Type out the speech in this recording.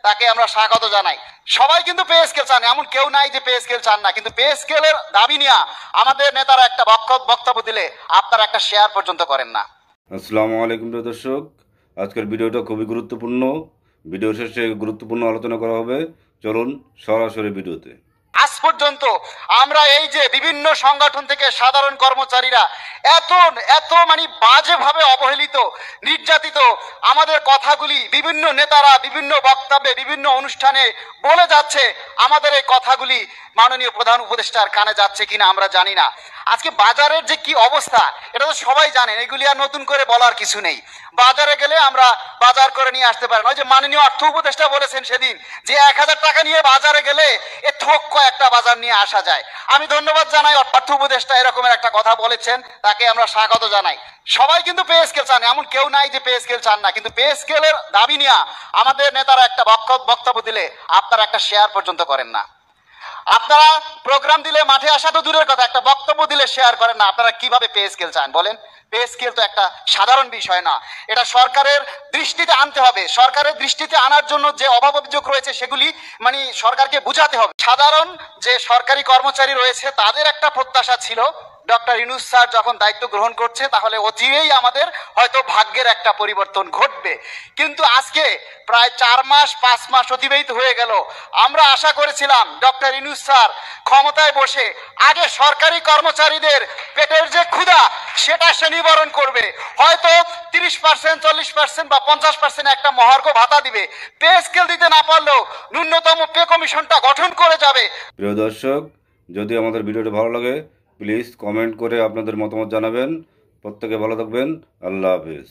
তাকে আমরা স্বাগত জানাই। সবাই কিন্তু পে স্কেল চান, এমন কেউ নাই যে পে স্কেল চান না, কিন্তু পে স্কেলের দাবি নিয়ে আমাদের নেতারা একটা বক্তব্য দিলে আপনারা একটা শেয়ার পর্যন্ত করেন না। আসসালামু আলাইকুম প্রিয় দর্শক, আজকের ভিডিওটা খুবই গুরুত্বপূর্ণ। ভিডিও শেষে গুরুত্বপূর্ণ আলোচনা করা হবে, চলুন সরাসরি ভিডিওতে। আজ পর্যন্ত আমরা এই যে বিভিন্ন সংগঠন থেকে সাধারণ কর্মচারীরা এত এত মানে বাজেভাবে অবহেলিত, নির্যাতিত, আমাদের কথাগুলি বিভিন্ন নেতারা বিভিন্ন বক্তব্যে বিভিন্ন অনুষ্ঠানে বলে যাচ্ছে, আমাদের এই কথাগুলি মাননীয় প্রধান উপদেষ্টার কানে যাচ্ছে কিনা আমরা জানি না। আজকে বাজারের যে কি অবস্থা এটা তো সবাই জানেন, এগুলি আর নতুন করে বলার কিছু নেই। বাজারে গেলে আমরা বাজার করে নিয়ে আসতে পারি না। ওই যে মাননীয় অর্থ উপদেষ্টা বলেছেন সেদিন যে 1000 টাকা নিয়ে বাজারে গেলে এ থোক কয়েকটা বাজার নিয়ে আসা যায়। আমি ধন্যবাদ জানাই অর্থ উপদেষ্টা এরকমের একটা কথা বলেছেন, তাকে আমরা স্বাগত জানাই। সবাই কিন্তু পে স্কেল চান, এমন কেউ নাই যে পে স্কেল চান না, কিন্তু পে স্কেলের দাবি নিয়ে আমাদের নেতারা একটা বক্তব্য দিলে আপনারা একটা শেয়ার পর্যন্ত করেন না। আপনারা প্রোগ্রাম দিলে মাঠে আসা তো দূরের কথা, একটা বক্তব্য দিলে শেয়ার করেন না। আপনারা কিভাবে পে স্কেল চান বলেন? পে স্কেল তো একটা সাধারণ বিষয় না, এটা সরকারের দৃষ্টিতে আনতে হবে। সরকারের দৃষ্টিতে আনার জন্য যে অভাব অভিযোগ রয়েছে সেগুলি মানে সরকারকে বুঝাতে হবে। সাধারণ যে সরকারি কর্মচারী রয়েছে তাদের একটা প্রত্যাশা ছিল ডক্টর ইউনূস স্যার যখন দায়িত্ব গ্রহণ করছে তাহলে অচিরেই আমাদের হয়তো ভাগ্যের একটা পরিবর্তন ঘটবে। কিন্তু আজকে প্রায় 4 মাস 5 মাস অতিবাহিত হয়ে গেল। আমরা আশা করেছিলাম ডক্টর ইউনূস স্যার ক্ষমতায় বসে আগে সরকারি কর্মচারীদের পেটের যে ক্ষুধা সেটা সে নিবারণ করবে, হয়তো 30%, 40% বা 50% একটা মহার্ঘ ভাতা দিবে। পে স্কেল দিতে না পারলেও ন্যূনতম পে কমিশনটা গঠন করে যাবে। প্রিয় দর্শক, যদি আমাদের ভিডিওটা ভালো লাগে প্লিজ কমেন্ট করে আপনাদের মতামত জানাবেন। প্রত্যেকে ভালো থাকবেন। আল্লাহ হাফেজ।